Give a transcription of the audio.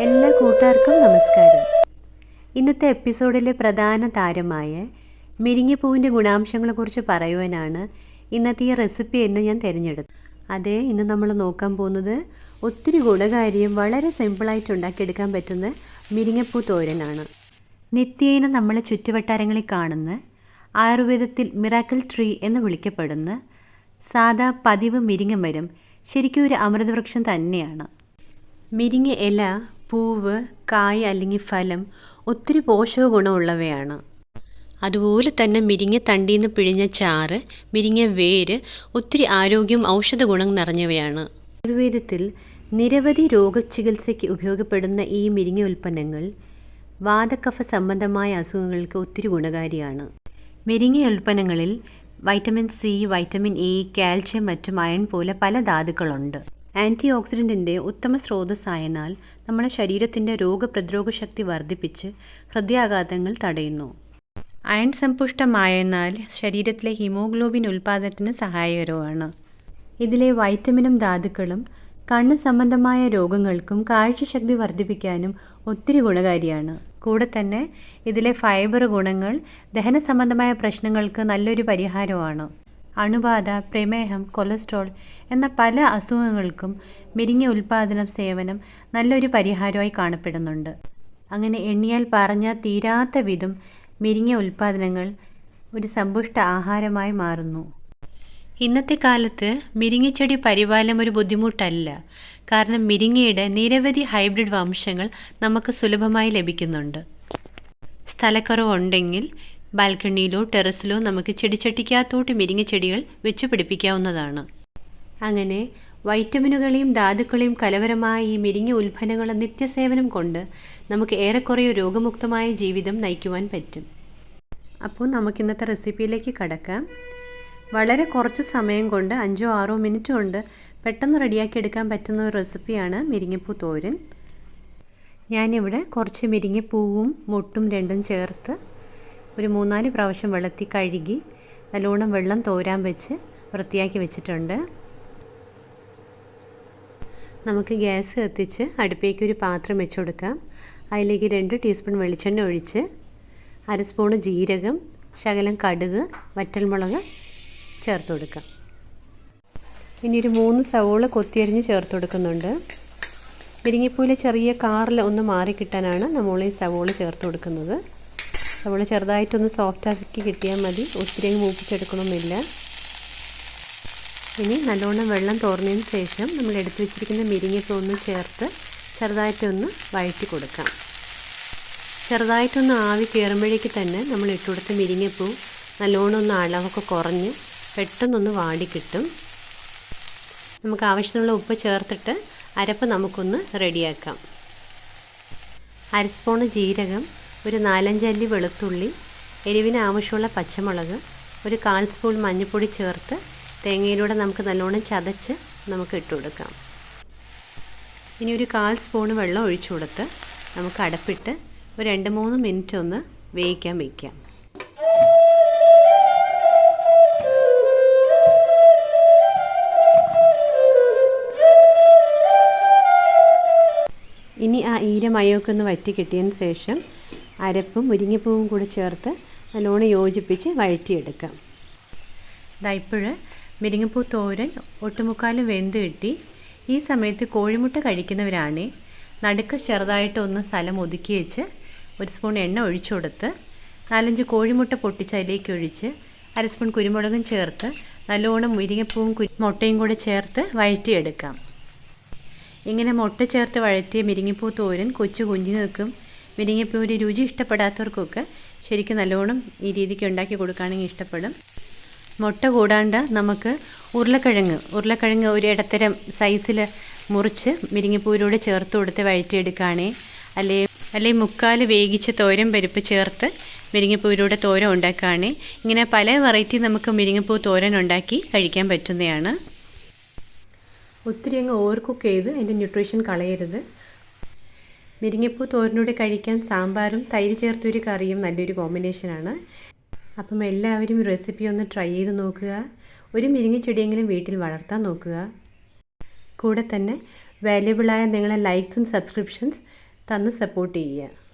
എല്ലാ കൂട്ടുകാർക്കും നമസ്കാരം. ഇന്നത്തെ എപ്പിസോഡിലെ പ്രധാന താരമായ മിരിങ്ങപ്പൂവിൻ്റെ ഗുണാംശങ്ങളെക്കുറിച്ച് പറയുവാനാണ് ഇന്നത്തെ ഈ റെസിപ്പി എന്ന് ഞാൻ തിരഞ്ഞെടുത്തു. അതേ, ഇന്ന് നമ്മൾ നോക്കാൻ പോകുന്നത് ഒത്തിരി ഗുണകാരിയും വളരെ സിമ്പിളായിട്ട് ഉണ്ടാക്കിയെടുക്കാൻ പറ്റുന്ന മിരിങ്ങപ്പൂ തോരനാണ്. നിത്യേന നമ്മളെ ചുറ്റുവട്ടാരങ്ങളിൽ കാണുന്ന ആയുർവേദത്തിൽ മിറാക്കിൾ ട്രീ എന്ന് വിളിക്കപ്പെടുന്ന സാധാ പതിവ് മിരിങ്ങ മരം ശരിക്കും ഒരു അമൃതവൃക്ഷം തന്നെയാണ്. മിരിങ്ങ ഇല, പൂവ്, കായ് അല്ലെങ്കിൽ ഫലം ഒത്തിരി പോഷക ഗുണമുള്ളവയാണ്. അതുപോലെ തന്നെ മിരിങ്ങ തണ്ടിൽ നിന്ന് പിഴിഞ്ഞ ചാറ്, മിരിങ്ങ വേര് ഒത്തിരി ആരോഗ്യവും ഔഷധ ഗുണം നിറഞ്ഞവയാണ്. ആയുർവേദത്തിൽ നിരവധി രോഗചികിത്സയ്ക്ക് ഉപയോഗപ്പെടുന്ന ഈ മിരിങ്ങ ഉൽപ്പന്നങ്ങൾ വാതകഫ സംബന്ധമായ അസുഖങ്ങൾക്ക് ഒത്തിരി ഗുണകാരിയാണ്. മിരിങ്ങ ഉൽപ്പന്നങ്ങളിൽ vitamin C, vitamin A, calcium, മറ്റും അയൺ പോലെ പല ധാതുക്കളുണ്ട്. ആൻറ്റി ഓക്സിഡൻറ്റിൻ്റെ ഉത്തമ സ്രോതസ്സായതിനാൽ നമ്മുടെ ശരീരത്തിൻ്റെ രോഗപ്രതിരോധ ശക്തി വർദ്ധിപ്പിച്ച് ഹൃദയാഘാതങ്ങൾ തടയുന്നു. അയൺ സമ്പുഷ്ടമായതിനാൽ ശരീരത്തിലെ ഹീമോഗ്ലോബിൻ ഉൽപ്പാദനത്തിന് സഹായകരമാണ്. ഇതിലെ വൈറ്റമിനും ധാതുക്കളും കണ്ണ് സംബന്ധമായ രോഗങ്ങൾക്കും കാഴ്ചശക്തി വർദ്ധിപ്പിക്കാനും ഒത്തിരി ഗുണകാരിയാണ്. കൂടെ തന്നെ ഇതിലെ ഫൈബർ ഗുണങ്ങൾ ദഹന സംബന്ധമായ പ്രശ്നങ്ങൾക്ക് നല്ലൊരു പരിഹാരമാണ്. അണുബാധ, പ്രമേഹം, കൊളസ്ട്രോൾ എന്ന പല അസുഖങ്ങൾക്കും മിരിങ്ങ ഉൽപ്പാദനം സേവനം നല്ലൊരു പരിഹാരമായി കാണപ്പെടുന്നുണ്ട്. അങ്ങനെ എണ്ണിയാൽ പറഞ്ഞാൽ തീരാത്ത വിധം മിരിങ്ങ ഉൽപ്പാദനങ്ങൾ ഒരു സമ്പുഷ്ട ആഹാരമായി മാറുന്നു. ഇന്നത്തെ കാലത്ത് മിരിങ്ങച്ചെടി പരിപാലനം ഒരു ബുദ്ധിമുട്ടല്ല. കാരണം മിരിങ്ങയുടെ നിരവധി ഹൈബ്രിഡ് വംശങ്ങൾ നമുക്ക് സുലഭമായി ലഭിക്കുന്നുണ്ട്. സ്ഥലക്കുറവുണ്ടെങ്കിൽ ബാൽക്കണിയിലോ ടെറസിലോ നമുക്ക് ചെടിച്ചട്ടിക്കകത്തോട്ട് മിരിങ്ങ ചെടികൾ വെച്ച് പിടിപ്പിക്കാവുന്നതാണ്. അങ്ങനെ വൈറ്റമിനുകളെയും ധാതുക്കളെയും കലവരമായ ഈ മിരിങ്ങ ഉൽപ്പന്നങ്ങളുടെ നിത്യസേവനം കൊണ്ട് നമുക്ക് ഏറെക്കുറെ രോഗമുക്തമായ ജീവിതം നയിക്കുവാൻ പറ്റും. അപ്പോൾ നമുക്കിന്നത്തെ റെസിപ്പിയിലേക്ക് കടക്കാം. വളരെ കുറച്ച് സമയം കൊണ്ട് 5-6 മിനിറ്റ് കൊണ്ട് പെട്ടെന്ന് റെഡിയാക്കി എടുക്കാൻ പറ്റുന്ന ഒരു റെസിപ്പിയാണ് മിരിങ്ങപ്പൂ തോരൻ. ഞാനിവിടെ കുറച്ച് മിരിങ്ങപ്പൂവും മുട്ടും രണ്ടും ചേർത്ത് ഒരു 3-4 പ്രാവശ്യം വെള്ളത്തിൽ കഴുകി നല്ലോണം വെള്ളം തോരാൻ വെച്ച് വൃത്തിയാക്കി വെച്ചിട്ടുണ്ട്. നമുക്ക് ഗ്യാസ് കത്തിച്ച് അടുപ്പേക്ക് ഒരു പാത്രം വെച്ച് കൊടുക്കാം. അതിലേക്ക് 2 ടീസ്പൂൺ വെളിച്ചെണ്ണ ഒഴിച്ച് 1 സ്പൂണ് ജീരകം, ശകലം കടുക്, വറ്റൽമുളക് ചേർത്ത് കൊടുക്കാം. ഇനി ഒരു 3 സവോള കൊത്തിയരിഞ്ഞ് ചേർത്ത് കൊടുക്കുന്നുണ്ട്. മിരിങ്ങപ്പൂവിലെ ചെറിയ കാറിൽ ഒന്ന് മാറിക്കിട്ടാനാണ് നമ്മൾ ഈ സവോള ചേർത്ത് കൊടുക്കുന്നത്. സവോള ചെറുതായിട്ടൊന്ന് സോഫ്റ്റാക്കി കിട്ടിയാൽ മതി, ഒത്തിരി മൂപ്പിച്ചെടുക്കണമെന്നില്ല. ഇനി നല്ലോണം വെള്ളം തോർന്നതിന് ശേഷം നമ്മൾ എടുത്തു വെച്ചിരിക്കുന്ന മിരിങ്ങപ്പൂ ഒന്ന് ചേർത്ത് ചെറുതായിട്ടൊന്ന് വഴറ്റി കൊടുക്കാം. ചെറുതായിട്ടൊന്ന് ആവി കയറുമ്പോഴേക്ക് തന്നെ നമ്മൾ ഇട്ടുകൊടുത്ത മിരിങ്ങപ്പൂ നല്ലോണം ഒന്ന് അളവൊക്കെ കുറഞ്ഞ് പെട്ടെന്നൊന്ന് വാടിക്കിട്ടും. നമുക്ക് ആവശ്യത്തിനുള്ള ഉപ്പ് ചേർത്തിട്ട് അരപ്പ് നമുക്കൊന്ന് റെഡിയാക്കാം. 1 സ്പൂണ് ജീരകം, ഒരു 4-5 അല്ലി വെളുത്തുള്ളി, എരിവിന് ആവശ്യമുള്ള പച്ചമുളക്, ഒരു 1/4 സ്പൂൺ മഞ്ഞൾപ്പൊടി ചേർത്ത് തേങ്ങയിലൂടെ നമുക്ക് നല്ലോണം ചതച്ച് നമുക്ക് ഇട്ട് കൊടുക്കാം. ഇനി ഒരു 1/4 സ്പൂൺ വെള്ളം ഒഴിച്ചു കൊടുത്ത് നമുക്ക് അടപ്പിട്ട് ഒരു 2-3 മിനിറ്റ് ഒന്ന് വേവിക്കാൻ വയ്ക്കാം. ഇനി ആ ഈരമയമൊക്കെ ഒന്ന് വറ്റി കിട്ടിയതിന് ശേഷം അരപ്പും മുരിങ്ങപ്പൂവും കൂടി ചേർത്ത് നല്ലോണം യോജിപ്പിച്ച് വഴറ്റിയെടുക്കാം. ഇപ്പോഴ് മുരിങ്ങപ്പൂ തോരൻ ഒട്ടുമുക്കാലും വെന്ത് കിട്ടി. ഈ സമയത്ത് കോഴിമുട്ട കഴിക്കുന്നവരാണേ നടുക്ക് ചെറുതായിട്ടൊന്ന് സ്ഥലം ഒതുക്കി വെച്ച് 1 സ്പൂൺ എണ്ണ ഒഴിച്ചു കൊടുത്ത് 4-5 കോഴിമുട്ട പൊട്ടിച്ച് അതിലേക്ക് ഒഴിച്ച് 1 സ്പൂൺ കുരുമുളകും ചേർത്ത് നല്ലോണം മുരിങ്ങപ്പൂവും മുട്ടയും കൂടി ചേർത്ത് വഴറ്റിയെടുക്കാം. ഇങ്ങനെ മുട്ട ചേർത്ത് വഴറ്റിയ മുരിങ്ങപ്പൂ തോരൻ കൊച്ചു കുഞ്ഞുങ്ങൾക്കും മുരിങ്ങപ്പൂവിൻ്റെ രുചി ഇഷ്ടപ്പെടാത്തവർക്കൊക്കെ ശരിക്കും നല്ലോണം ഈ രീതിക്ക് ഉണ്ടാക്കി കൊടുക്കുകയാണെങ്കിൽ ഇഷ്ടപ്പെടും. മുട്ട കൂടാണ്ട് നമുക്ക് ഉരുളക്കിഴങ്ങ് ഒരു ഇടത്തരം സൈസിൽ മുറിച്ച് മുരിങ്ങപ്പൂവിലൂടെ ചേർത്ത് കൊടുത്ത് വഴറ്റിയെടുക്കുകയാണേ. അല്ലെങ്കിൽ 3/4 വേവിച്ച തോരൻ പരിപ്പ് ചേർത്ത് മുരിങ്ങപ്പൂവിലൂടെ തോരൻ ഉണ്ടാക്കുകയാണേ. ഇങ്ങനെ പല വെറൈറ്റി നമുക്ക് മുരിങ്ങപ്പൂ തോരൻ ഉണ്ടാക്കി കഴിക്കാൻ പറ്റുന്നതാണ്. ഒത്തിരി അങ്ങ് ഓവർ കുക്ക് ചെയ്ത് അതിൻ്റെ ന്യൂട്രീഷൻ കളയരുത്. മുരിങ്ങപ്പൂ തോരനൂടെ കഴിക്കാൻ സാമ്പാറും തൈര് ചേർത്തൊരു കറിയും നല്ലൊരു കോമ്പിനേഷനാണ്. അപ്പം എല്ലാവരും റെസിപ്പി ഒന്ന് ട്രൈ ചെയ്ത് നോക്കുക. ഒരു മുരിങ്ങച്ചെടിയെങ്കിലും വീട്ടിൽ വളർത്താൻ നോക്കുക. കൂടെ തന്നെ വാല്യുബിളായ നിങ്ങളെ ലൈക്സും സബ്സ്ക്രിപ്ഷൻസ് തന്ന് സപ്പോർട്ട് ചെയ്യുക.